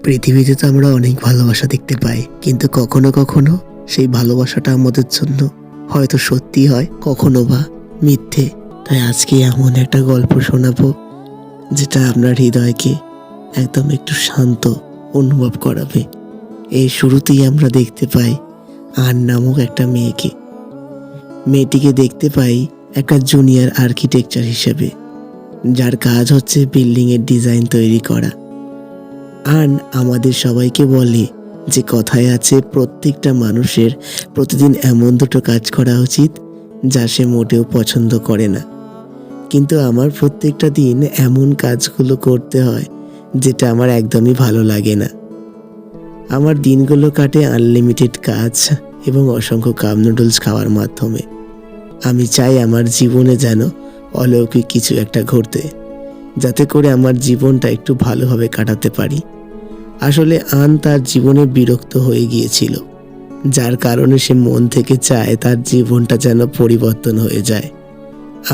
পৃথিবীতে তো আমরা অনেক ভালোবাসা দেখতে পাই, কিন্তু কখনো কখনো সেই ভালোবাসাটা আমাদের জন্য হয়তো সত্যি হয়, কখনো বা মিথ্যে। তাই আজকে এমন একটা গল্প শোনাবো যেটা আপনার হৃদয়কে একদম একটু শান্ত অনুভব করাবে। এই শুরুতেই আমরা দেখতে পাই আন নামক একটা মেয়েকে। মেয়েটিকে দেখতে পাই একটা জুনিয়র আর্কিটেকচার হিসেবে, যার কাজ হচ্ছে বিল্ডিংয়ের ডিজাইন তৈরি করা। আন আমাদের সবাইকে বলে যে কথায় আছে, প্রত্যেকটা মানুষের প্রতিদিন এমন দুটো কাজ করা উচিত যা সে মোটেও পছন্দ করে না। কিন্তু আমার প্রত্যেকটা দিন এমন কাজগুলো করতে হয় যেটা আমার একদমই ভালো লাগে না। আমার দিনগুলো কাটে আনলিমিটেড কাজ এবং অসংখ্য কাপ নুডলস খাওয়ার মাধ্যমে। আমি চাই আমার জীবনে যেন অলৌকিক কিছু একটা ঘটতে, যাতে করে আমার জীবনটা একটু ভালোভাবে কাটাতে পারি। আসলে আন তার জীবনে বিরক্ত হয়ে গিয়েছিল, যার কারণে সে মন থেকে চায় তার জীবনটা যেন পরিবর্তন হয়ে যায়।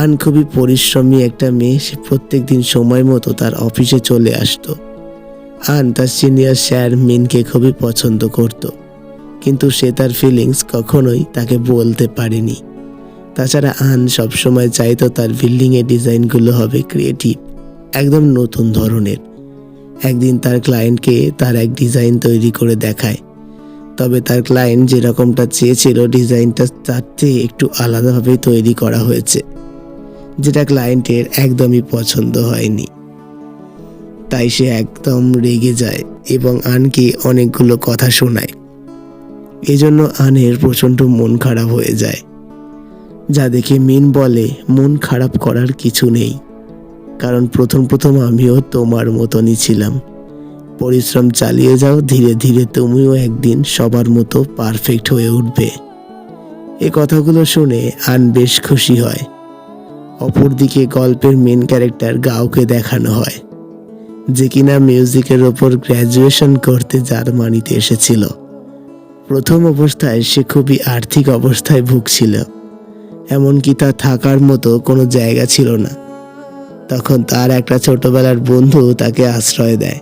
আন খুবই পরিশ্রমী একটা মেয়ে। সে প্রত্যেক দিন সময় মতো তার অফিসে চলে আসতো। আন তার সিনিয়র স্যার মিনকে খুবই পছন্দ করত, কিন্তু সে তার ফিলিংস কখনোই তাকে বলতে পারেনি। তাছাড়া আন সবসময় চাইতো তার বিল্ডিংয়ের ডিজাইনগুলো হবে ক্রিয়েটিভ, একদম নতুন ধরনের। একদিন তার ক্লায়েন্টকে তার এক ডিজাইন তৈরি করে দেখায়, তবে তার ক্লায়েন্ট যেরকমটা চেয়েছিল ডিজাইনটা তার চেয়ে একটু আলাদাভাবে তৈরি করা হয়েছে, যেটা ক্লায়েন্টের একদমই পছন্দ হয়নি। তাই সে একদম রেগে যায় এবং আনকে অনেকগুলো কথা শোনায়। এজন্য আনের প্রচণ্ড মন খারাপ হয়ে যায়, যা দেখে মিন বলে, মন খারাপ করার কিছু নেই, কারণ প্রথম প্রথম আমিও তোমার মতনই ছিলাম। পরিশ্রম চালিয়ে যাও, ধীরে ধীরে তুমিও একদিন সবার মতো পারফেক্ট হয়ে উঠবে। এই কথাগুলো শুনে আন বেশ খুশি হয়। অপরদিকে গল্পের মেন ক্যারেক্টার গাওকে দেখানো হয়, যে কিনা মিউজিকের ওপর গ্র্যাজুয়েশন করতে জার্মানিতে এসেছিল। প্রথম অবস্থায় সে খুবই আর্থিক অবস্থায় ভুগছিল, এমনকি তার থাকার মতো কোনো জায়গা ছিল না। তখন তার একটা ছোটবেলার বন্ধু তাকে আশ্রয় দেয়।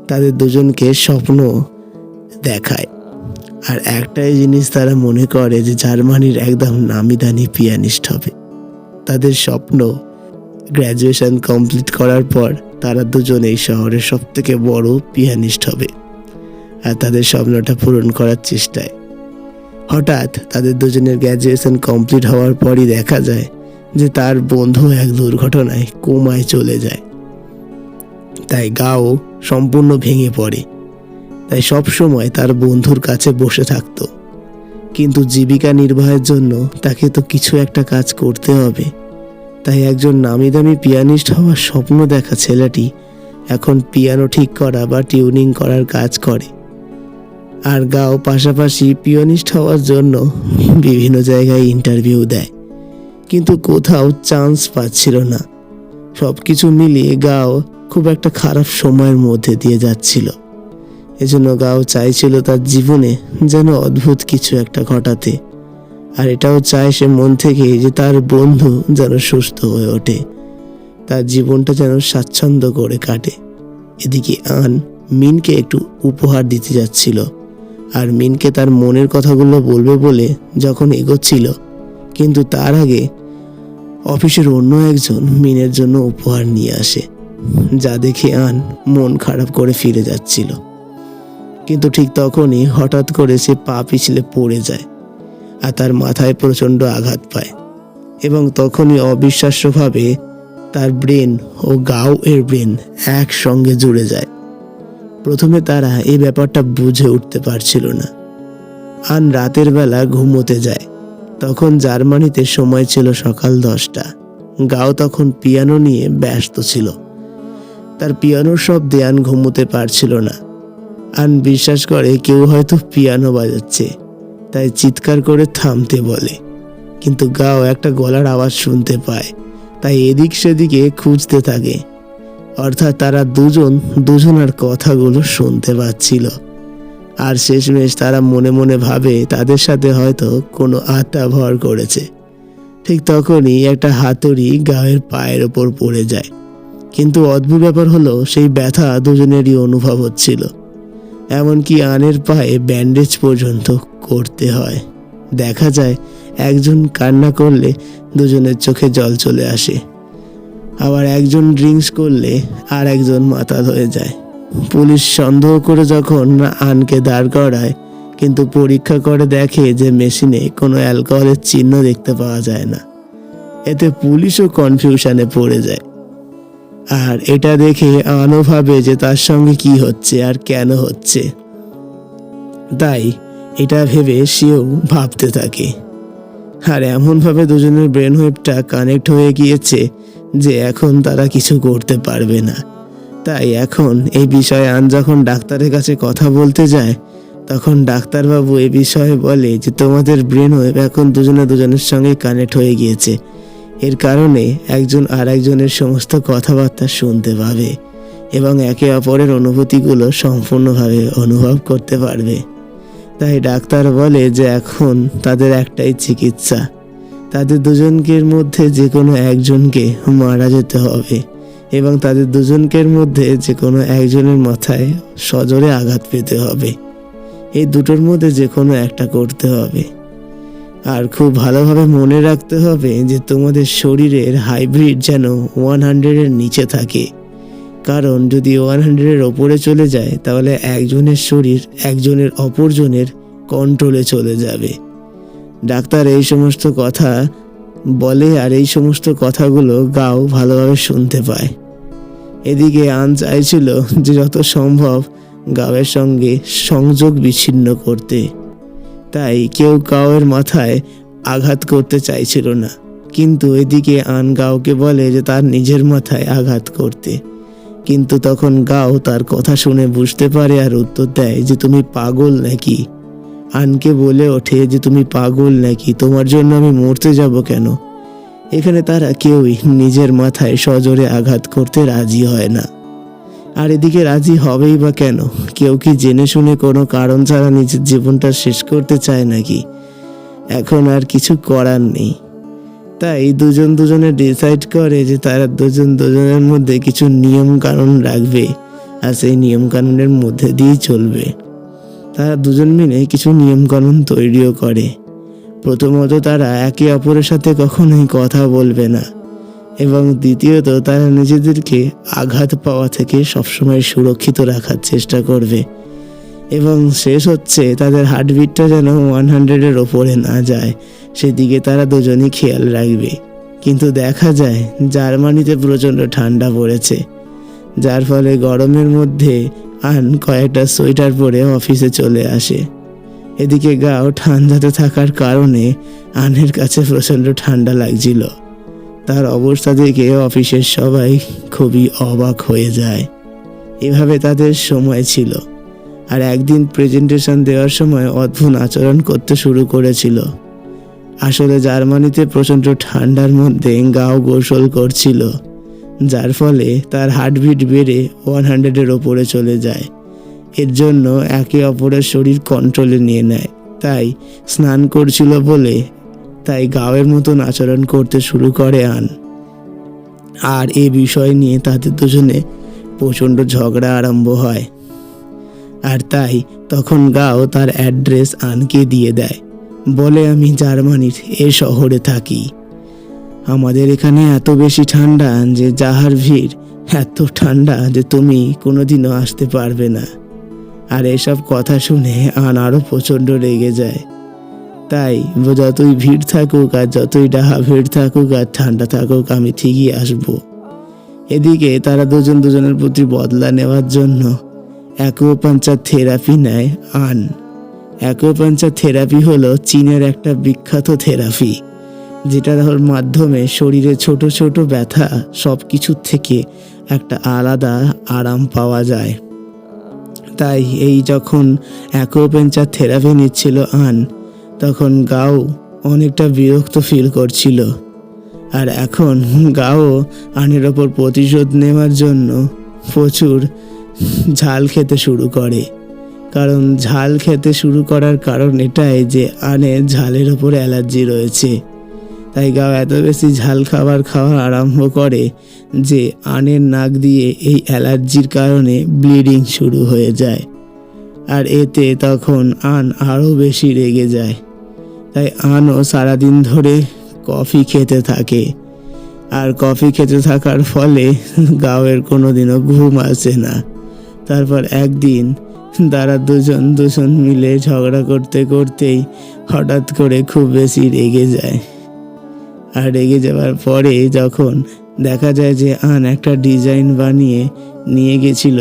তাদের দুজনকে স্বপ্ন দেখায়, আর একটাই জিনিস তারা মনে করে যে জার্মানির একদম নামি দামি পিয়ানিস্ট হবে। তাদের স্বপ্ন গ্র্যাজুয়েশন কমপ্লিট করার পর তারা দুজন এই শহরের সব থেকে বড় পিয়ানিস্ট হবে, আর তাদের স্বপ্নটা পূরণ করার চেষ্টায়। হঠাৎ তাদের দুজনের গ্র্যাজুয়েশন কমপ্লিট হওয়ার পরই দেখা যায় যে তার বন্ধু এক দুর্ঘটনায় কোমায় চলে যায়। তাই গাও সম্পূর্ণ ভেঙে পড়ে। তাই সব সময় তার বন্ধুর কাছে বসে থাকত, কিন্তু জীবিকা নির্বাহের জন্য তাকে তো কিছু একটা কাজ করতে হবে। তাই একজন নামি দামি পিয়ানিস্ট হওয়ার স্বপ্ন দেখা ছেলেটি এখন পিয়ানো ঠিক করা বা টিউনিং করার কাজ করে। আর গাও পাশাপাশি পিয়ানিস্ট হওয়ার জন্য বিভিন্ন জায়গায় ইন্টারভিউ দেয়, কিন্তু কোথাও চান্স পাচ্ছিল না। সব কিছু মিলিয়ে গাও খুব একটা খারাপ সময়ের মধ্যে দিয়ে যাচ্ছিল। এজন্য গাও চাইছিল তার জীবনে যেন অদ্ভুত কিছু একটা ঘটাতে, আর এটাও চায় সে মন থেকে যে তার বন্ধু যেন সুস্থ হয়ে ওঠে, তার জীবনটা যেন স্বাচ্ছন্দ্য করে কাটে। এদিকে আন মিনকে একটু উপহার দিতে যাচ্ছিল, আর মিনকে তার মনের কথাগুলো বলবে বলে যখন এগোচ্ছিল, কিন্তু তার আগে অফিসের অন্য একজন মিনের জন্য উপহার নিয়ে আসে, যা দেখে আন মন খারাপ করে ফিরে যাচ্ছিল। কিন্তু ঠিক তখনই হঠাৎ করে সে পা পিছলে পড়ে যায়, আর তার মাথায় প্রচণ্ড আঘাত পায়। এবং তখনই অবিশ্বাস্যভাবে তার ব্রেন ও গাও এর ব্রেন একসঙ্গে জুড়ে যায়। প্রথমে তারা এই ব্যাপারটা বুঝে উঠতে পারছিল না। আন রাতের বেলা ঘুমোতে যায়। তখন জার্মানিতে সময় ছিল সকাল 10টা। গাও তখন পিয়ানো নিয়ে ব্যস্ত ছিল। তার পিয়ানোর শব্দে আন ঘুমোতে পারছিল না। আন বিশ্বাস করে কেউ হয়তো পিয়ানো বাজাচ্ছে, তাই চিৎকার করে থামতে বলে। কিন্তু গাও একটা গলার আওয়াজ শুনতে পায়, তাই এদিক সেদিকে খুঁজতে থাকে। অর্থাৎ তারা দুজনার কথাগুলো শুনতে পাচ্ছিল। আর শেষমেশ তারা মনে মনে ভাবে তাদের সাথে হয়তো কোনো আত্মা ভর করেছে। ঠিক তখনই একটা হাতুড়ি গাওয়ের পায়ের ওপর পড়ে যায়। কিন্তু অদ্ভুত ব্যাপার হলো, সেই ব্যথা দুজনেরই অনুভব হচ্ছিল। এমনকি আনের পায়ে ব্যান্ডেজ পর্যন্ত করতে হয়। দেখা যায় একজন কান্না করলে দুজনের চোখে জল চলে আসে, আবার একজন ড্রিঙ্কস করলে আর একজন মাতাল হয়ে যায়। পুলিশ সন্দেহ করে যখন আনকে দাঁড় করায়, কিন্তু পরীক্ষা করে দেখে যে মেশিনে কোনো অ্যালকোহলের চিহ্ন দেখতে পাওয়া যায় না। এতে পুলিশও কনফিউশনে পড়ে যায়। আর এটা দেখে আনও ভাবে যে তার সঙ্গে কি হচ্ছে আর কেন হচ্ছে। তাই এটা ভেবে সেও ভাবতে থাকে। আর এমনভাবে দুজনের ব্রেন ওয়েভটা কানেক্ট হয়ে গিয়েছে যে এখন তারা কিছু করতে পারবে না। তাই এখন এই বিষয়ে আন যখন ডাক্তারের কাছে কথা বলতে যায়, তখন ডাক্তারবাবু এ বিষয়ে বলে যে তোমাদের ব্রেন ওয়েভ এখন দুজনের সঙ্গে কানেক্ট হয়ে গিয়েছে। এর কারণে একজন আর একজনের সমস্ত কথাবার্তা শুনতে পাবে এবং একে অপরের অনুভূতিগুলো সম্পূর্ণভাবে অনুভব করতে পারবে। তাই ডাক্তার বলে যে এখন তাদের একটাই চিকিৎসা, তাদের দুজনকের মধ্যে যে কোনো একজনকে মারা যেতে হবে এবং তাদের দুজনকের মধ্যে যে কোনো একজনের মাথায় সজোরে আঘাত পেতে হবে। এই দুটোর মধ্যে যে কোনো একটা করতে হবে। আর খুব ভালোভাবে মনে রাখতে হবে যে তোমাদের শরীরের হাইব্রিড যেন 100-এর নিচে থাকে, কারণ যদি 100-এর ওপরে চলে যায় তাহলে একজনের শরীর একজনের অপরজনের কন্ট্রোলে চলে যাবে। ডাক্তার এই সমস্ত কথা বলে আর এই সমস্ত কথাগুলো গাও ভালোভাবে শুনতে পায়। এদিকে আন চাইছিল যে যত সম্ভব গাওয়ের সঙ্গে সংযোগ বিচ্ছিন্ন করতে, তাই কেউ গাওয়ের মাথায় আঘাত করতে চাইছিল না। কিন্তু এদিকে আন গাওকে বলে যে তার নিজের মাথায় আঘাত করতে, কিন্তু তখন গাও তার কথা শুনে বুঝতে পারে আর উত্তর দেয় যে তুমি পাগল নাকি। আনকে বলে ওঠে যে তুমি পাগল নাকি, তোমার জন্য আমি মরতে যাব কেন। এখানে তারা কেউই নিজের মাথায় সজোরে আঘাত করতে রাজি হয় না। আর এদিকে রাজি হবেই বা কেন? কেউ কি জেনে শুনে কোনো কারণ ছাড়া নিজের জীবনটা শেষ করতে চায় নাকি? এখন আর কিছু করার নেই। তাই দুজনে ডিসাইড করে যে তারা দুজনের মধ্যে কিছু নিয়ম কানুন রাখবে আর সেই নিয়ম কানুনের মধ্যে দিয়েই চলবে। তারা দুজন মিলে কিছু নিয়ম কানুন তৈরিও করে। প্রথমত তারা একে অপরের সাথে কখনোই কথা বলবে না, এবং দ্বিতীয়ত তারা নিজেদেরকে আঘাত পাওয়া থেকে সবসময় সুরক্ষিত রাখার চেষ্টা করবে। এবং শেষ হচ্ছে তাদের হার্টবিটটা যেন 100-এর ওপরে না যায়, সেদিকে তারা দুজনই খেয়াল রাখবে। কিন্তু দেখা যায় জার্মানিতে প্রচণ্ড ঠান্ডা পড়েছে, যার ফলে গরমের মধ্যে আন কয়েকটা সোয়েটার পরে অফিসে চলে আসে। এদিকে গাও ঠান্ডাতে থাকার কারণে আনের কাছে প্রচণ্ড ঠান্ডা লাগছিল। তার অবস্থা দেখে অফিসের সবাই খুবই অবাক হয়ে যায়। এভাবে তাদের সময় ছিল। আর একদিন প্রেজেন্টেশন দেওয়ার সময় অদ্ভুত আচরণ করতে শুরু করেছিল। আসলে জার্মানিতে প্রচণ্ড ঠান্ডার মধ্যে গাও গোসল করছিল, যার ফলে তার হার্টবিট বেড়ে 100-এর ওপরে চলে যায়। এর জন্য একে অপরের শরীর কন্ট্রোলে নিয়ে নেয়। তাই স্নান করছিল বলে তাই গাওয়ের মতন আচরণ করতে শুরু করে আন। আর এই বিষয় নিয়ে তাদের দুজনে প্রচণ্ড ঝগড়া আরম্ভ হয়। আর তাই তখন গাও তার অ্যাড্রেস আনকে দিয়ে দেয়, বলে আমি জার্মানির এ শহরে থাকি, আমাদের এখানে এত বেশি ঠান্ডা যে যাহার ভিড়, এত ঠান্ডা যে তুমি কোনোদিনও আসতে পারবে না। আর এসব কথা শুনে আন আরও প্রচণ্ড রেগে যায়। তাই যতই ভিড় থাকুক আর যতই ডাহা ভিড় থাকুক আর ঠান্ডা থাকুক, আমি ঠিকই আসবো। এদিকে তারা দুজনের প্রতি বদলা নেওয়ার জন্য অ্যাকুপাঞ্চার থেরাপি নেয় আন। অ্যাকুপাঞ্চার থেরাপি হলো চীনের একটা বিখ্যাত থেরাপি, যেটার মাধ্যমে শরীরে ছোট ছোট ব্যথা সব কিছুর থেকে একটা আলাদা আরাম পাওয়া যায়। তাই এই যখন অ্যাকুপাঞ্চার থেরাপি নিচ্ছিল আন, তখন গাও অনেকটা বিরক্ত ফিল করছিল। আর এখন গাও আনের ওপর প্রতিশোধ নেওয়ার জন্য প্রচুর ঝাল খেতে শুরু করে। কারণ ঝাল খেতে শুরু করার কারণ এটাই যে আনের ঝালের ওপর অ্যালার্জি রয়েছে। তাই গাও এত বেশি ঝাল খাওয়া আরম্ভ করে যে আনের নাক দিয়ে এই অ্যালার্জির কারণে ব্লিডিং শুরু হয়ে যায়। আর এতে তখন আন আরও বেশি রেগে যায়। তাই আনও সারাদিন ধরে কফি খেতে থাকে। আর কফি খেতে থাকার ফলে গাওয়ের কোনোদিনও ঘুম আসে না। তারপর একদিন তারা দুজন মিলে ঝগড়া করতে করতেই হঠাৎ করে খুব বেশি রেগে যায়। আর রেগে যাওয়ার পরে যখন দেখা যায় যে আন একটা ডিজাইন বানিয়ে নিয়ে গেছিল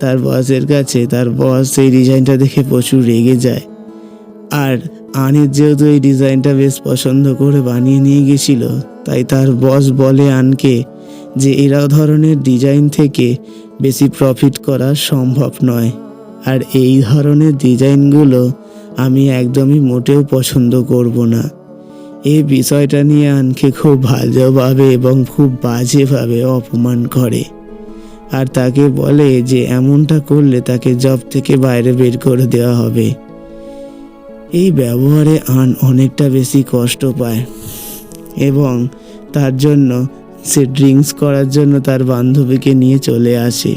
তার বসের কাছে, তার বস সেই ডিজাইনটা দেখে প্রচুর রেগে যায়। আর আনের যেহেতু এই ডিজাইনটা বেশ পছন্দ করে বানিয়ে নিয়ে গেছিল, তাই তার বস বলে আনকে যে এরা ধরনের ডিজাইন থেকে বেশি প্রফিট করা সম্ভব নয়। আর এই ধরনের ডিজাইনগুলো আমি একদমই মোটেও পছন্দ করব না। এই বিষয়টা নিয়ে আনকে খুব ভালোভাবে এবং খুব বাজেভাবে অপমান করে। আর তাকে বলে যে এমনটা করলে তাকে জব থেকে বাইরে বের করে দেওয়া হবে। এই ব্যবহারে আন অনেকটা বেশি কষ্ট পায় এবং তার জন্য সে ড্রিঙ্কস করার জন্য তার বান্ধবীকে নিয়ে চলে আসে।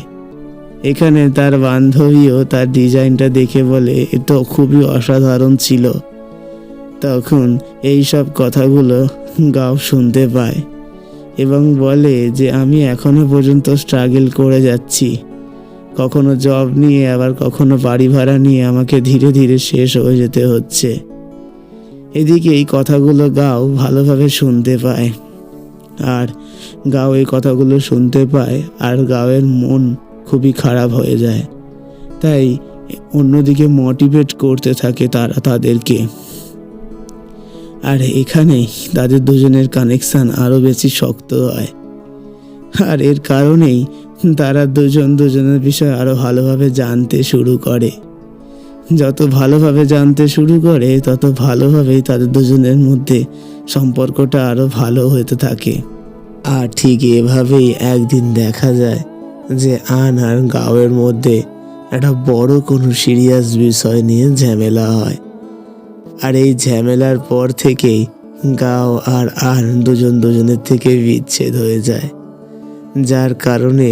এখানে তার বান্ধবীও তার ডিজাইনটা দেখে বলে এটা খুবই অসাধারণ ছিল। তখন এই সব কথাগুলো গাও শুনতে পায় এবং বলে যে আমি এখনো পর্যন্ত স্ট্রাগল করে যাচ্ছি, কখনো জব নিয়ে আবার কখনো বাড়ি ভাড়া নিয়ে আমাকে ধীরে ধীরে শেষ হয়ে যেতে হচ্ছে। এদিকে এই কথাগুলো গাও ভালোভাবে শুনতে পায়। আর গাও এই কথাগুলো শুনতে পায় আর গাওয়ের মন খুবই খারাপ হয়ে যায়। তাই অন্যদিকে মোটিভেট করতে থাকে তারা তাদেরকে। আর এখানেই তাদের দুজনের কানেকশান আরও বেশি শক্ত হয়। আর এর কারণেই তারা দুজনের বিষয় আরও ভালোভাবে জানতে শুরু করে। যত ভালোভাবে জানতে শুরু করে তত ভালোভাবেই তাদের দুজনের মধ্যে সম্পর্কটা আরও ভালো হতে থাকে। আর ঠিক এভাবেই একদিন দেখা যায় যে আন আর গাওয়ের মধ্যে একটা বড় কোনো সিরিয়াস বিষয় নিয়ে ঝামেলা হয়। আর এই ঝামেলার পর থেকেই গাও আর আন দুজনের থেকে বিচ্ছেদ হয়ে যায়। যার কারণে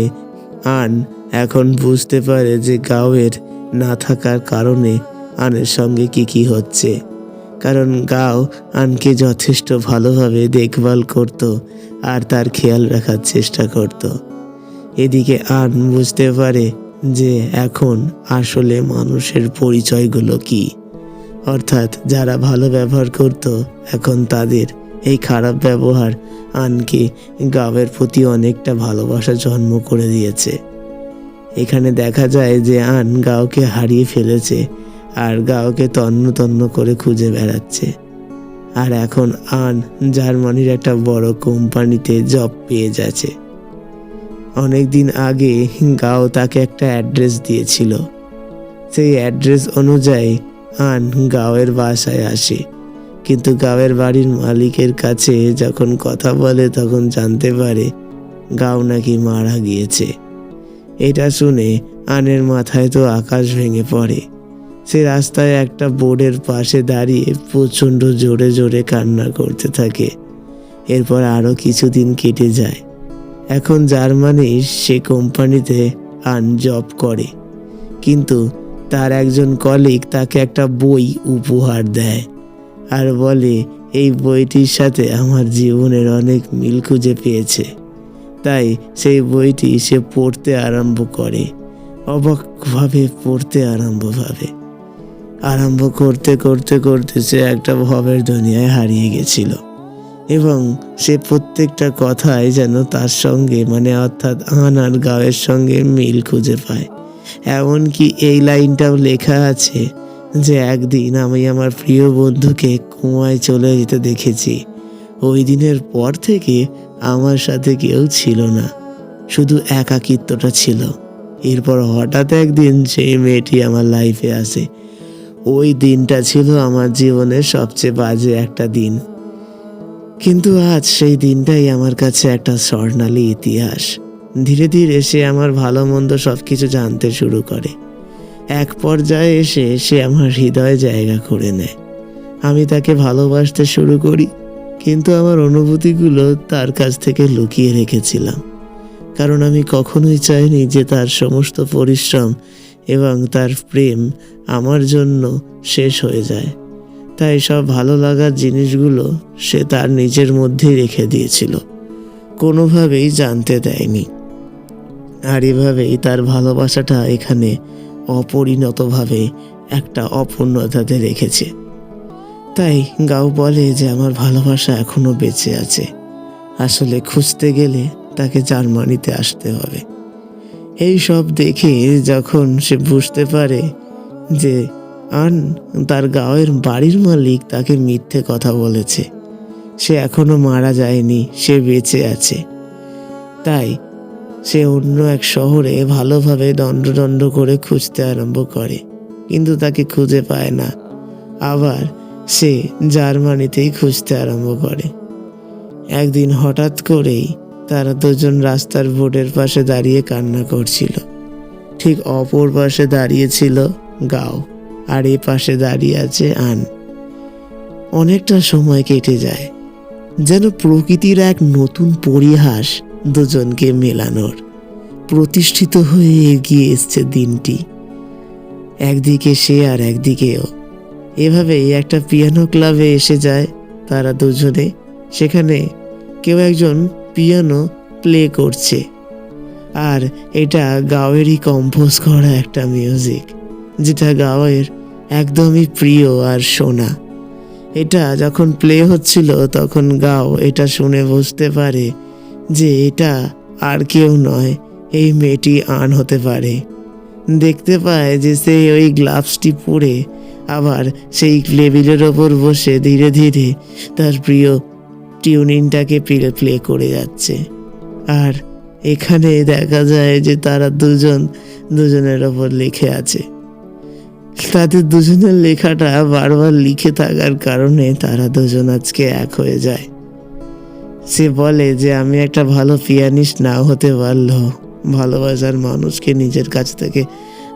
আন এখন বুঝতে পারে যে গাওয়ের না থাকার কারণে আনের সঙ্গে কি হচ্ছে। কারণ গাও আনকে যথেষ্ট ভালোভাবে দেখভাল করত আর তার খেয়াল রাখার চেষ্টা করত। এদিকে আন বুঝতে পারে যে এখন আসলে মানুষের পরিচয়গুলো কি, অর্থাৎ যারা ভালো ব্যবহার করত এখন তাদের এই খারাপ ব্যবহার আনকে গাওয়ের প্রতি অনেকটা ভালোবাসা জন্ম করে দিয়েছে। এখানে দেখা যায় যে আন গাওকে হারিয়ে ফেলেছে আর গাওকে তন্ন করে খুঁজে বেড়াচ্ছে। আর এখন আন জার্মানির একটা বড় কোম্পানিতে জব পেয়ে যাচ্ছে। অনেকদিন আগে গাও তাকে একটা অ্যাড্রেস দিয়েছিল। সেই অ্যাড্রেস অনুযায়ী আন গাওয়ের বাসায় আসে, কিন্তু গাওয়ের বাড়ির মালিকের কাছে যখন কথা বলে তখন জানতে পারে গাও নাকি মারা গিয়েছে। এটা শুনে আনের মাথায় তো আকাশ ভেঙে পড়ে। সে রাস্তায় একটা বোর্ডের পাশে দাঁড়িয়ে প্রচণ্ড জোরে জোরে কান্না করতে থাকে। এরপর আরও কিছুদিন কেটে যায়। এখন জার্মানির সে কোম্পানিতে আন জব করে, কিন্তু তার একজন কলিগ তাকে একটা বই উপহার দেয় আর বলে এই বইটির সাথে আমার জীবনের অনেক মিল খুঁজে পেয়েছে। তাই সেই বইটি সে পড়তে আরম্ভ করে, অবাকভাবে পড়তে আরম্ভ করতে সে একটা ভবের দুনিয়ায় হারিয়ে গেছিল এবং সে প্রত্যেকটা কথাই যেন তার সঙ্গে অর্থাৎ আন আর গাওয়ের সঙ্গে মিল খুঁজে পায়। এমনকি এই লাইনটাও লেখা আছে যে একদিন আমি আমার প্রিয় বন্ধুকে কুয়ায় চলে যেতে দেখেছি। ওই দিনের পর থেকে আমার সাথে কেউ ছিল না, শুধু একাকিত্বটা ছিল। এরপর হঠাৎ একদিন সেই মেয়েটি আমার লাইফে আসে। ওই দিনটা ছিল আমার জীবনের সবচেয়ে বাজে একটা দিন, কিন্তু আজ সেই দিনটাই আমার কাছে একটা স্বর্ণালী ইতিহাস। ধীরে ধীরে সে আমার ভালো মন্দ সবকিছু জানতে শুরু করে। এক পর্যায়ে এসে সে আমার হৃদয়ে জায়গা করে নেয়। আমি তাকে ভালোবাসতে শুরু করি, কিন্তু আমার অনুভূতিগুলো তার কাছ থেকে লুকিয়ে রেখেছিলাম, কারণ আমি কখনোই চাইনি যে তার সমস্ত পরিশ্রম এবং তার প্রেম আমার জন্য শেষ হয়ে যায়। তাই সব ভালো লাগার জিনিসগুলো সে তার নিজের মধ্যেই রেখে দিয়েছিল, কোনোভাবেই জানতে দেয়নি। আর এভাবেই তার ভালোবাসাটা এখানে অপরিণতভাবে একটা অপূর্ণতাতে রেখেছে। তাই গাও বলে যে আমার ভালোবাসা এখনো বেঁচে আছে, আসলে খুঁজতে গেলে তাকে জার্মানিতে আসতে হবে। এই সব দেখে যখন সে বুঝতে পারে যে আন তার গাঁয়ের বাড়ির মালিক তাকে মিথ্যে কথা বলেছে, সে এখনো মারা যায়নি, সে বেঁচে আছে, তাই সে অন্য এক শহরে ভালোভাবে দণ্ড করে খুঁজতে আরম্ভ করে, কিন্তু তাকে খুঁজে পায় না। আবার সে জার্মানিতেই খুঁজতে আরম্ভ করে। একদিন হঠাৎ করেই তারা দুজন রাস্তার বোর্ডের পাশে দাঁড়িয়ে কান্না করছিল। ঠিক অপর পাশে দাঁড়িয়েছিল গাও, আর এ পাশে দাঁড়িয়ে আছে আন। অনেকটা সময় কেটে যায়, যেন প্রকৃতির এক নতুন পরিহাস দুজনকে মেলানোর। প্রতিষ্ঠিত হয়ে এগিয়ে এসছে দিনটি, একদিকে সে আর একদিকেও। এভাবেই একটা পিয়ানো ক্লাবে এসে যায় তারা দুজনে। সেখানে কেউ একজন পিয়ানো প্লে করছে, আর এটা গাওয়েরই কম্পোজ করা একটা মিউজিক, যেটা গাওয়ের একদমই প্রিয় আর শোনা। এটা যখন প্লে হচ্ছিল তখন গাও এটা শুনে বুঝতে পারে যে এটা আর কেউ নয়, এই মেয়েটি আন হতে পারে। দেখতে পায় যে সে ওই গ্লাভসটি পরে আবার সেই টেবিলের ওপর বসে ধীরে ধীরে তার প্রিয় টিউনিংটাকে প্লে করে যাচ্ছে। আর এখানে দেখা যায় যে তারা দুজনের ওপর লিখে আছে। তাদের দুজনের লেখাটা বারবার লিখে থাকার কারণে তারা দুজন আজকে এক হয়ে যায়। সে বলে যে আমি একটা ভালো পিয়ানিস্ট নাও হতে পারলেও ভালোবাসার মানুষকে নিজের কাছ থেকে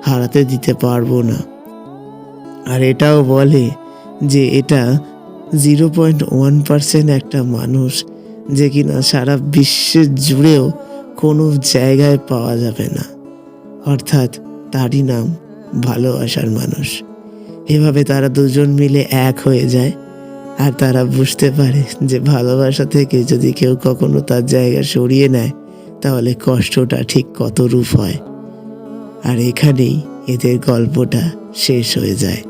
হারাতে দিতে পারবো না। আর এটাও বলে যে এটা 0.1% একটা মানুষ, যে কিনা সারা বিশ্বের জুড়েও কোনো জায়গায় পাওয়া যাবে না, অর্থাৎ তারই নাম ভালোবাসার মানুষ। এভাবে তারা দুজন মিলে এক হয়ে যায়, আর তারা বুঝতে পারে যে ভালোবাসা থেকে যদি কেউ কখনো তার জায়গা সরিয়ে নেয় তাহলে কষ্টটা ঠিক কত রূপ হয়। আর এখানেই এদের গল্পটা শেষ হয়ে যায়।